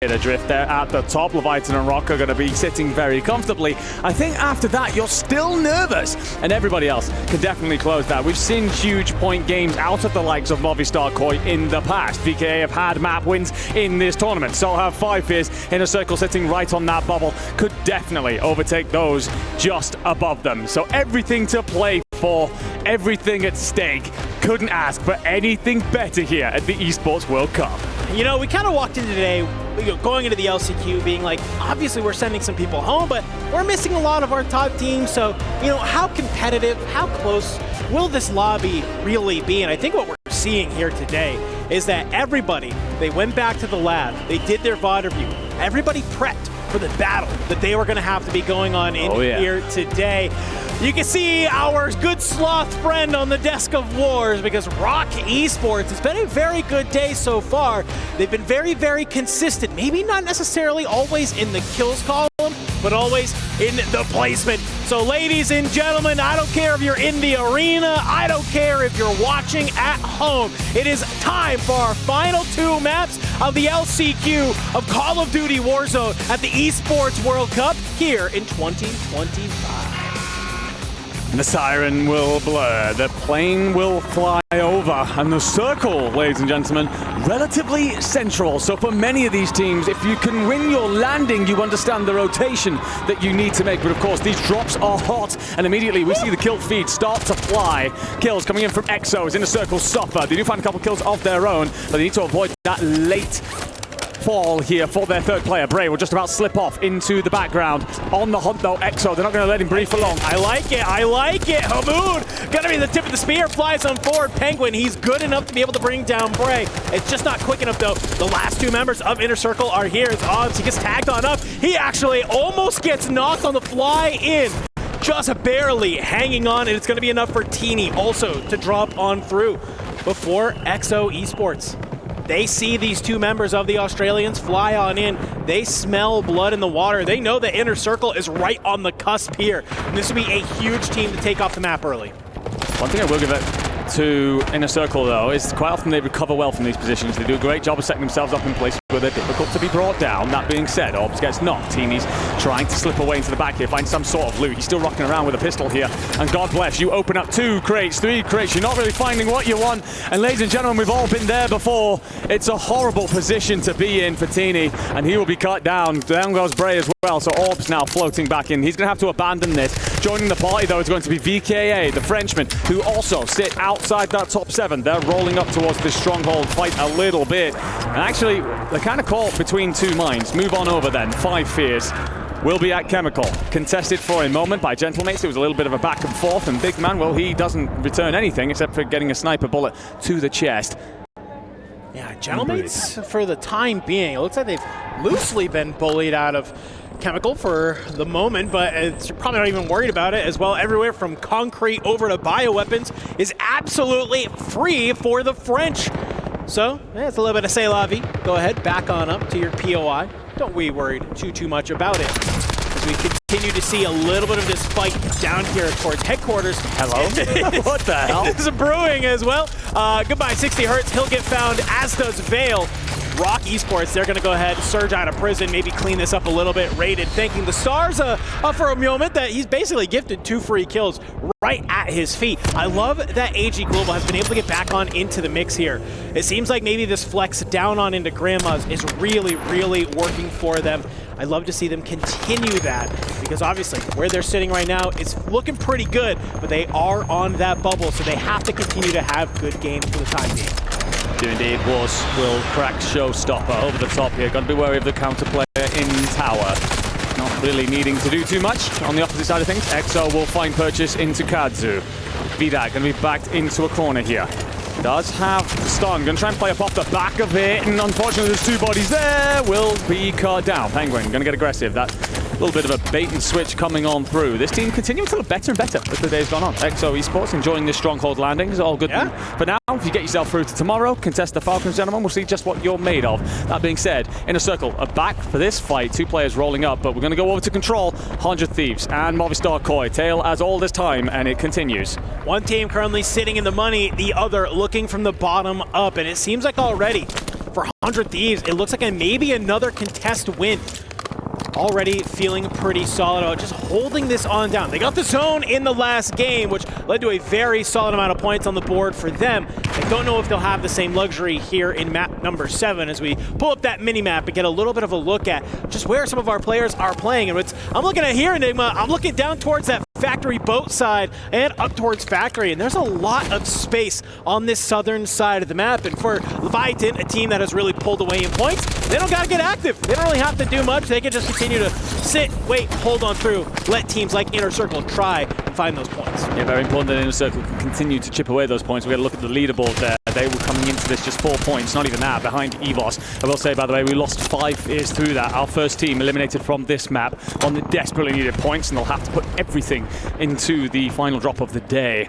adrift there at the top. Leviathan and Rock are going to be sitting very comfortably. I think after that, you're still nervous, and everybody else can definitely close that. We've seen huge point games out of the likes of Virtus.pro in the past. VKA have had map wins in this tournament, so have 5 Fears in a circle sitting right on that bubble. Could definitely overtake those just above them. So everything to play for, everything at stake. Couldn't ask for anything better here at the Esports World Cup. You know, we kind of walked in today, going into the LCQ, being like, obviously we're sending some people home, but we're missing a lot of our top teams. So, you know, how competitive, how close will this lobby really be? And I think what we're seeing here today is that everybody, they went back to the lab, they did their VOD review, everybody prepped for the battle that they were going to have to be going on in here today. You can see our good sloth friend on the desk of wars, because Rock Esports has been a very good day so far. They've been very, very consistent. Maybe not necessarily always in the kills column, but always in the placement. So ladies and gentlemen, I don't care if you're in the arena, I don't care if you're watching at home. It is time for our final 2 maps of the LCQ of Call of Duty Warzone at the Esports World Cup here in 2025. The siren will blur, the plane will fly over, and the circle, ladies and gentlemen, relatively central. So for many of these teams, if you can win your landing, you understand the rotation that you need to make. But of course, these drops are hot, and immediately we see the kill feed start to fly. Kills coming in from Exos in the circle suffer. They do find a couple kills of their own, but they need to avoid that late fall here for their 3rd player. Bray will just about slip off into the background. On the hunt though, Exo, they're not going to let him breathe for long. I like it, I like it. Hamoud, gonna be the tip of the spear, flies on forward. Penguin, he's good enough to be able to bring down Bray. It's just not quick enough though. The last 2 members of Inner Circle are here. It's Obbs, he gets tagged on up. He actually almost gets knocked on the fly in. Just barely hanging on, and it's gonna be enough for Teeny also to drop on through before Exo Esports. They see these 2 members of the Australians fly on in. They smell blood in the water. They know the Inner Circle is right on the cusp here. And this will be a huge team to take off the map early. One thing I will give it to Inner Circle, though, is quite often they recover well from these positions. They do a great job of setting themselves up in places where they're difficult to be brought down. That being said, Orbs gets knocked. Teeny's trying to slip away into the back here, find some sort of loot. He's still rocking around with a pistol here. And God bless, you open up 2 crates, 3 crates. You're not really finding what you want. And ladies and gentlemen, we've all been there before. It's a horrible position to be in for Teeny, and he will be cut down. Down goes Bray as well, so Orbs now floating back in. He's going to have to abandon this. Joining the party, though, is going to be VKA, the Frenchman, who also sit outside that top 7. They're rolling up towards this stronghold fight a little bit. And actually, they're kind of caught between 2 minds. Move on over then. 5 Fears will be at Chemical. Contested for a moment by Gentlemates. It was a little bit of a back and forth, and Big Man, well, he doesn't return anything except for getting a sniper bullet to the chest. Yeah, Gentlemates, for the time being, it looks like they've loosely been bullied out of Chemical for the moment, but you're probably not even worried about it as well. Everywhere from concrete over to bioweapons is absolutely free for the French. So, yeah, it's a little bit of c'est la vie. Go ahead, back on up to your POI. Don't we worry too much about it. As we continue to see a little bit of this fight down here towards headquarters. Hello? What the hell? This is brewing as well. Goodbye, 60 Hertz. He'll get found, as does Vale. Rock Esports, they're going to go ahead, surge out of prison, maybe clean this up a little bit. Rated, thanking the stars for a moment that he's basically gifted 2 free kills right at his feet. I love that AG Global has been able to get back on into the mix here. It seems like maybe this flex down on into Grandma's is really, really working for them. I love to see them continue that, because obviously where they're sitting right now, it's looking pretty good, but they are on that bubble, so they have to continue to have good games for the time being. Do indeed. Wars will crack Showstopper over the top here. Got to be wary of the counter player in tower. Not really needing to do too much on the opposite side of things. Exo will find purchase into Kadzu. Vidak going to be backed into a corner here. Does have stun. Going to try and play up off the back of it, and unfortunately there's 2 bodies there. Will be cut down. Penguin going to get aggressive. That little bit of a bait and switch coming on through. This team continuing to look better and better as the day's gone on. Exo Esports enjoying this stronghold landing. It's all good. Yeah. For now, if you get yourself through to tomorrow, contest the Falcons, gentlemen, we'll see just what you're made of. That being said, Inner Circle are back for this fight. 2 players rolling up, but we're going to go over to Control, 100 Thieves, and Virtus.pro. Tail as all this time, and it continues. One team currently sitting in the money, the other looking from the bottom up, and it seems like already for 100 Thieves, it looks like maybe another contest win. Already feeling pretty solid about just holding this on down. They got the zone in the last game, which led to a very solid amount of points on the board for them. I don't know if they'll have the same luxury here in map number 7 as we pull up that mini-map and get a little bit of a look at just where some of our players are playing. And I'm looking at here, Enigma, I'm looking down towards that factory boat side and up towards factory, and there's a lot of space on this southern side of the map. And for Leviathan, a team that has really pulled away in points, they don't got to get active. They don't really have to do much. They can just continue to sit, wait, hold on through, let teams like Inner Circle try and find those points. Yeah, very important that Inner Circle can continue to chip away those points. We got to look at the leaderboard there. They were coming into this just 4 points, not even that, behind EVOS. I will say, by the way, we lost 5 years through that. Our first team eliminated from this map on the desperately needed points, and they'll have to put everything into the final drop of the day.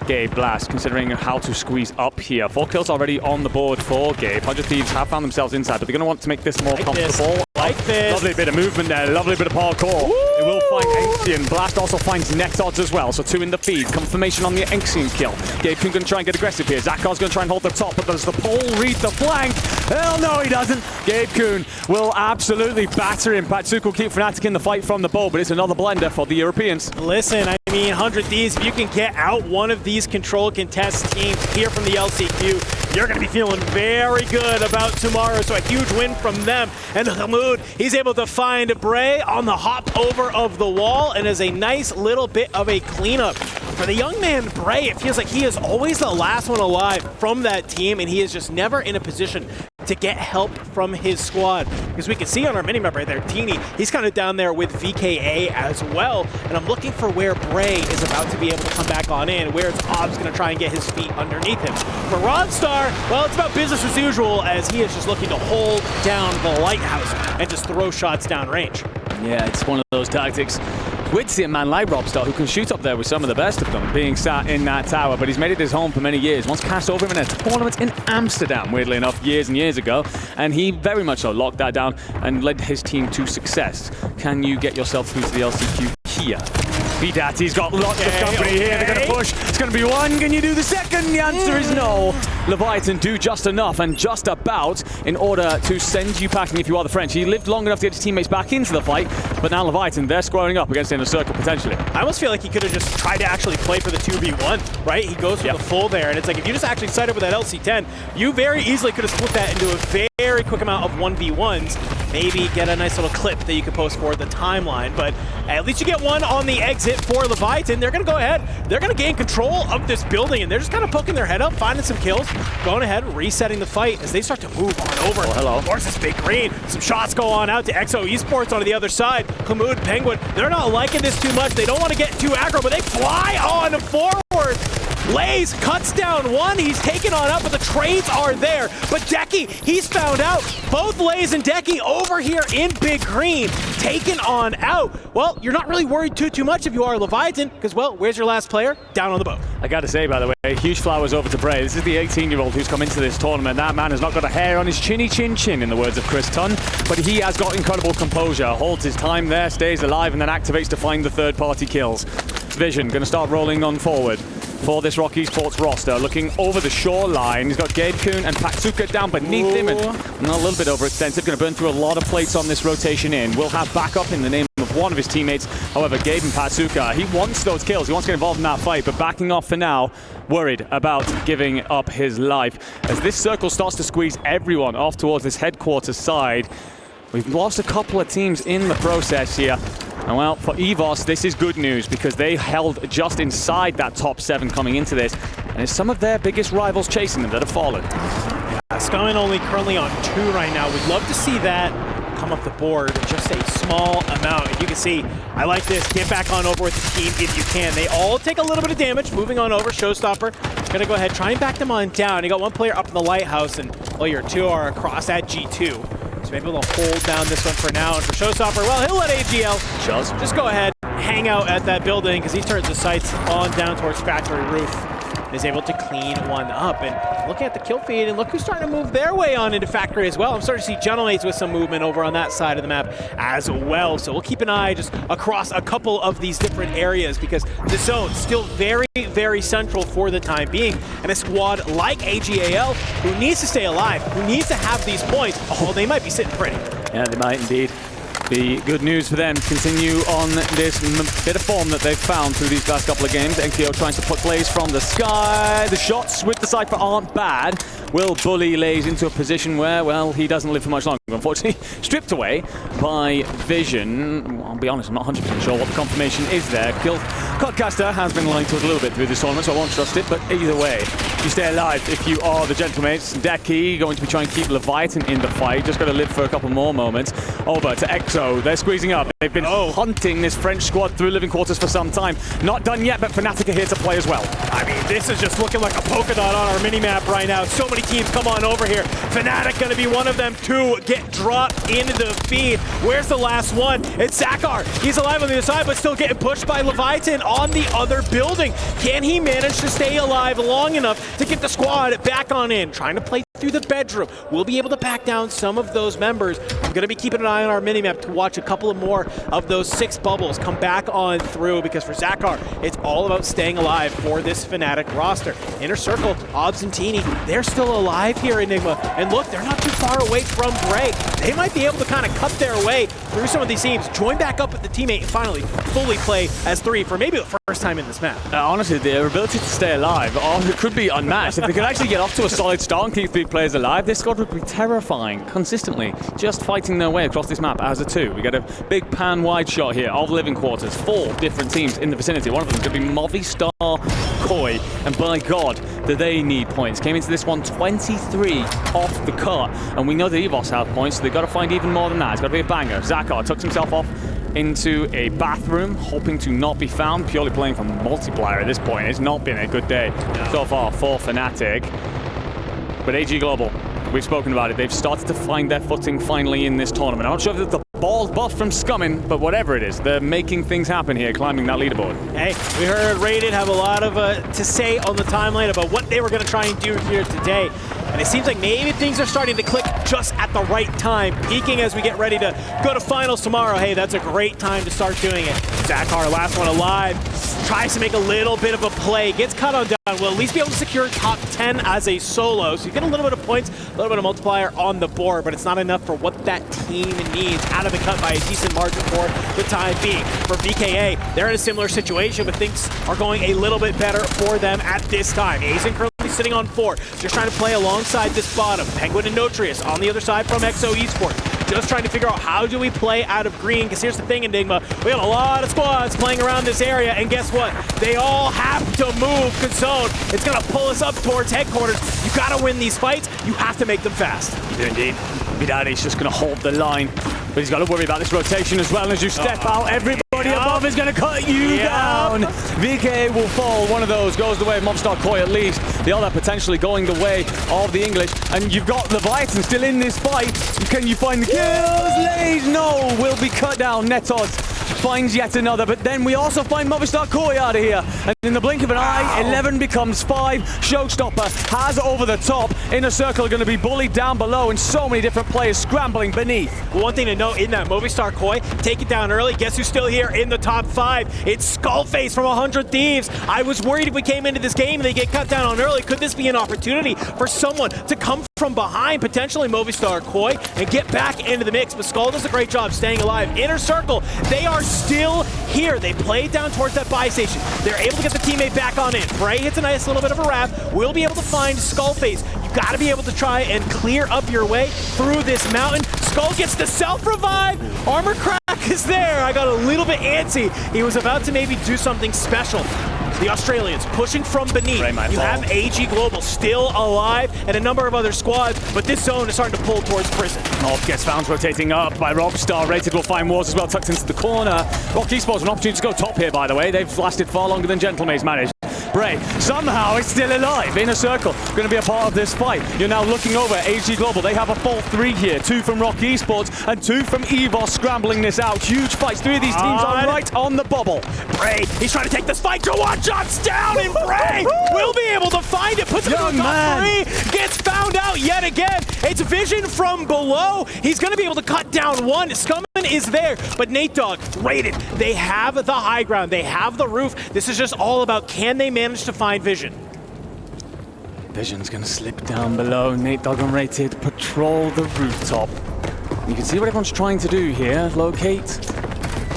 Gabe Blast, considering how to squeeze up here. 4 kills already on the board for Gabe. 100 Thieves have found themselves inside, but they're going to want to make this more comfortable. Like this. Lovely bit of movement there, lovely bit of parkour. Woo! They will find Ancient. Blast also finds net odds as well, so 2 in the feed. Confirmation on the Ancient kill. Gabe Kuhn going to try and get aggressive here. Zakar's going to try and hold the top, but does the pole read the flank? Hell no, he doesn't. Gabe Kuhn will absolutely batter him. Patsuko will keep Fnatic in the fight from the bow, but it's another blender for the Europeans. Listen, I mean, 100 Thieves, if you can get out one of these control contest teams here from the LCQ, you're going to be feeling very good about tomorrow. So a huge win from them. And Hamoud, he's able to find Bray on the hop over of the wall, and is a nice little bit of a cleanup. For the young man, Bray, it feels like he is always the last one alive from that team, and he is just never in a position to get help from his squad. Because we can see on our minimap right there, Teeny, he's kind of down there with VKA as well. And I'm looking for where Bray is about to be able to come back on in, where it's Ob's going to try and get his feet underneath him. For Rodstar, well, it's about business as usual, as he is just looking to hold down the lighthouse and just throw shots downrange. Yeah, it's one of those tactics. We'd see a man like Rodstar who can shoot up there with some of the best of them, being sat in that tower, but he's made it his home for many years. Once cast over him in a tournament in Amsterdam, weirdly enough, years and years ago, and he very much so locked that down and led his team to success. Can you get yourself through to the LCQ here? Vidati's got lots of company here. They're going to push. It's going to be 1. Can you do the second? The answer is no. Leviathan do just enough and just about in order to send you packing if you are the French. He lived long enough to get his teammates back into the fight, but now Leviathan, they're squaring up against Inner Circle potentially. I almost feel like he could have just tried to actually play for the 2v1, right? He goes for the full there, and it's like if you just actually sight up with that LC10, you very easily could have split that into a very quick amount of 1v1s. Maybe get a nice little clip that you could post for the timeline, but at least you get one on the exit for Leviathan. They're going to go ahead. They're going to gain control of this building, and they're just kind of poking their head up, finding some kills, going ahead, resetting the fight as they start to move on over. Oh, hello. Of course, it's Big Green. Some shots go on out to EXO Esports on the other side. Hamoud, Penguin, they're not liking this too much. They don't want to get too aggro, but they fly on forward. Lays cuts down one. He's taken on up, but the trades are there. But Decky, he's found out. Both Lays and Decky over here in Big Green, taken on out. Well, you're not really worried too much if you are Leviathan, because, well, where's your last player? Down on the boat. I got to say, by the way, huge flowers over to Bray. This is the 18-year-old who's come into this tournament. That man has not got a hair on his chinny chin chin, in the words of Chris Tunn, but he has got incredible composure, holds his time there, stays alive, and then activates to find the third-party kills. Vision going to start rolling on forward for this Rock Esports roster, looking over the shoreline. He's got Gabe Kuhn and Patsuka down beneath him, and a little bit overextensive. Going to burn through a lot of plates on this rotation in. Will have backup in the name of one of his teammates. However, Gabe and Patsuka, he wants those kills. He wants to get involved in that fight, but backing off for now, worried about giving up his life. As this circle starts to squeeze everyone off towards this headquarters side, we've lost a couple of teams in the process here. And well, for EVOS, this is good news because they held just inside that top 7 coming into this, and it's some of their biggest rivals chasing them that have fallen. Yeah, Skyman only currently on 2 right now. We'd love to see that come up the board, just a small amount. If you can see, I like this. Get back on over with the team if you can. They all take a little bit of damage. Moving on over, Showstopper. Gonna go ahead, try and back them on down. You got one player up in the lighthouse, and well, your 2 are across at G2. So maybe we'll hold down this one for now. And for Showstopper, well, he'll let AG.AL just go ahead, hang out at that building, because he turns the sights on down towards factory roof. is able to clean one up. And looking at the kill feed, and look who's starting to move their way on into Factory as well. I'm starting to see Gentlemates with some movement over on that side of the map as well. So we'll keep an eye just across a couple of these different areas, because the zone still very, very central for the time being. And a squad like AG.AL, who needs to stay alive, who needs to have these points, oh, they might be sitting pretty. Yeah, they might indeed. Be good news for them. Continue on this bit of form that they've found through these last couple of games. NKO trying to put Blaze from the sky. The shots with the Cypher aren't bad. Will bully Lays into a position where, well, he doesn't live for much longer. Unfortunately, stripped away by Vision. I'll be honest, I'm not 100% sure what the confirmation is there. Codcaster has been lying to us a little bit through this tournament, so I won't trust it. But either way, you stay alive if you are the Gentlemates. Decky going to be trying to keep Leviathan in the fight. Just got to live for a couple more moments. Over to EXO. They're squeezing up. They've been hunting this French squad through living quarters for some time. Not done yet, but Fnatic are here to play as well. I mean, this is just looking like a polka dot on our mini-map right now. So many teams come on over here. Fnatic going to be one of them to get dropped into the feed. Where's the last one? It's Zakar. He's alive on the other side, but still getting pushed by Leviathan on the other building. Can he manage to stay alive long enough to get the squad back on in? Trying to play through the bedroom. We'll be able to back down some of those members. I'm going to be keeping an eye on our minimap to watch a couple of more of those 6 bubbles come back on through, because for Zakar, it's all about staying alive for this Fnatic roster. Inner Circle, Obs and Teeny, they're still alive here, Enigma. And look, they're not too far away from Bray. They might be able to kind of cut their way through some of these teams, join back up with the teammate, and finally fully play as 3 for maybe the first time in this map. Honestly, their ability to stay alive, it could be unmatched. If they could actually get off to a solid start and keep 3 players alive, this squad would be terrifying consistently, just fighting their way across this map as a 2. We get a big pan wide shot here of living quarters. 4 different teams in the vicinity. One of them is going to be Movistar Koi, and by God, do they need points. Came into this one 23 off the cut, and we know the EVOS have points, so they've got to find even more than that. It's got to be a banger. Zakar tucks himself off into a bathroom, hoping to not be found, purely playing for multiplier at this point. It's not been a good day so far for Fnatic. But AG Global, we've spoken about it, they've started to find their footing finally in this tournament. I'm not sure if it's the ball's buff from Scumming, but whatever it is, they're making things happen here, climbing that leaderboard. Hey, we heard Rated have a lot of to say on the timeline about what they were going to try and do here today. And it seems like maybe things are starting to click just at the right time, peaking as we get ready to go to finals tomorrow. Hey, that's a great time to start doing it. Zakar, last one alive, tries to make a little bit of a play, gets cut on down, will at least be able to secure top 10 as a solo. So you get a little bit of points, a little bit of multiplier on the board, but it's not enough for what that team needs. Out of the cut by a decent margin for the time being. For VKA, they're in a similar situation, but things are going a little bit better for them at this time. Aizen currently sitting on 4, just trying to play alongside this bottom. Penguin and Notrius on the other side from EXO Esports. Just trying to figure out how do we play out of green, because here's the thing, Enigma, we got a lot of squads playing around this area, and guess what? They all have to move, because Zone, it's going to pull us up towards headquarters. You got to win these fights, you have to make them fast. You do indeed. Vidari's just going to hold the line, but he's got to worry about this rotation as well. As you step out, everybody above is going to cut you down. VK will fall. One of those goes the way of Mobstar Koi at least. The other potentially going the way of the English. And you've got Leviathan still in this fight. Can you find the kills? Lays, no, will be cut down. Netos finds yet another, but then we also find Movistar Koi out of here. And in the blink of an eye, 11 becomes 5. Showstopper has over the top. Inner Circle are going to be bullied down below, and so many different players scrambling beneath. One thing to note in that, Movistar Koi, take it down early. Guess who's still here in the top 5? It's Skullface from 100 Thieves. I was worried if we came into this game and they get cut down on early, could this be an opportunity for someone to come from behind, potentially Movistar Koi, and get back into the mix? But Skull does a great job staying alive. Inner Circle, they are still here. They played down towards that buy station. They're able to get the teammate back on in. Bray hits a nice little bit of a wrap. We'll be able to find Skullface. You got to be able to try and clear up your way through this mountain. Skull gets the self-revive. Armor crack is there. I got a little bit antsy. He was about to maybe do something special. The Australians pushing from beneath. You have AG Global still alive and a number of other squads, but this zone is starting to pull towards prison. Gets found rotating up by Robstar. Rated will find Wars as well, tucked into the corner. Rock Esports an opportunity to go top here, by the way. They've lasted far longer than Gentlemates managed. Bray somehow is still alive. Inner Circle going to be a part of this fight. You're now looking over at AG Global. They have a full 3 here. 2 from Rock Esports and 2 from EVOS scrambling this out. Huge fights. 3 of these teams are right on the bubble. Bray, he's trying to take this fight. Jawad shots down, and Bray will be able to find it. Puts it in the top 3. Gets found out yet again. It's Vision from below. He's going to be able to cut down 1. Scumman is there, but Nate Dogg, rated. They have the high ground. They have the roof. This is just all about, can they manage to find Vision? Vision's going to slip down below. Nate Dogg and Rated patrol the rooftop. You can see what everyone's trying to do here. Locate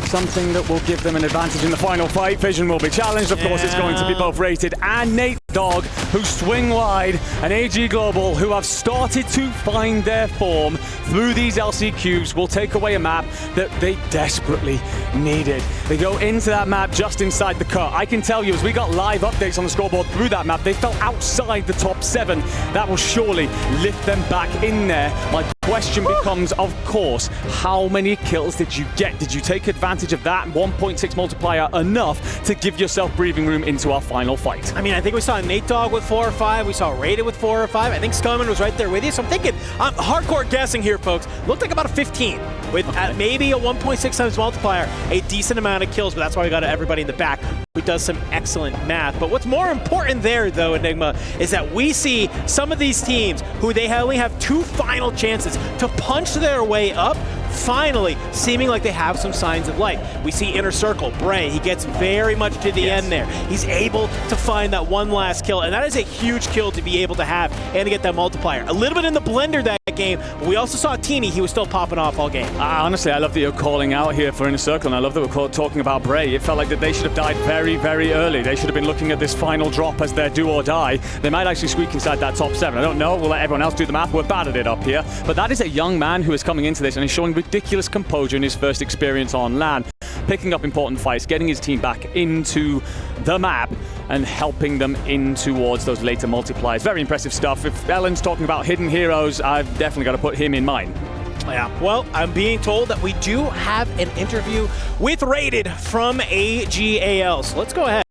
something that will give them an advantage in the final fight. Vision will be challenged. Of course, it's going to be both Rated and Nate Dogg, who swing wide, and AG Global, who have started to find their form through these LCQs, will take away a map that they desperately needed. They go into that map just inside the cut. I can tell you, as we got live updates on the scoreboard through that map, they fell outside the top 7. That will surely lift them back in there. My question becomes, of course, how many kills did you get? Did you take advantage of that 1.6 multiplier enough to give yourself breathing room into our final fight? I mean, I think we saw Nate Dogg with 4 or 5. We saw Rated with 4 or 5. I think Scumman was right there with you. So I'm thinking, I'm hardcore guessing here, folks. Looked like about a 15 with maybe a 1.6 times multiplier, a decent amount of kills, but that's why we got everybody in the back who does some excellent math. But what's more important there, though, Enigma, is that we see some of these teams who they only have 2 final chances to punch their way up, finally seeming like they have some signs of life. We see Inner Circle, Bray, he gets very much to the end there. He's able to find that one last kill, and that is a huge kill to be able to have and to get that multiplier. A little bit in the blender that game, but we also saw Teeny, he was still popping off all game. Honestly, I love that you're calling out here for Inner Circle, and I love that we're talking about Bray. It felt like that they should have died very, very early. They should have been looking at this final drop as their do or die. They might actually squeak inside that top 7. I don't know. We'll let everyone else do the math. We're bad at it up here. But that is a young man who is coming into this and is showing ridiculous composure in his first experience on LAN. Picking up important fights, getting his team back into the map and helping them in towards those later multipliers. Very impressive stuff. If Ellen's talking about hidden heroes, I've definitely got to put him in mine. Yeah, well, I'm being told that we do have an interview with Rated from AG.AL. So let's go ahead.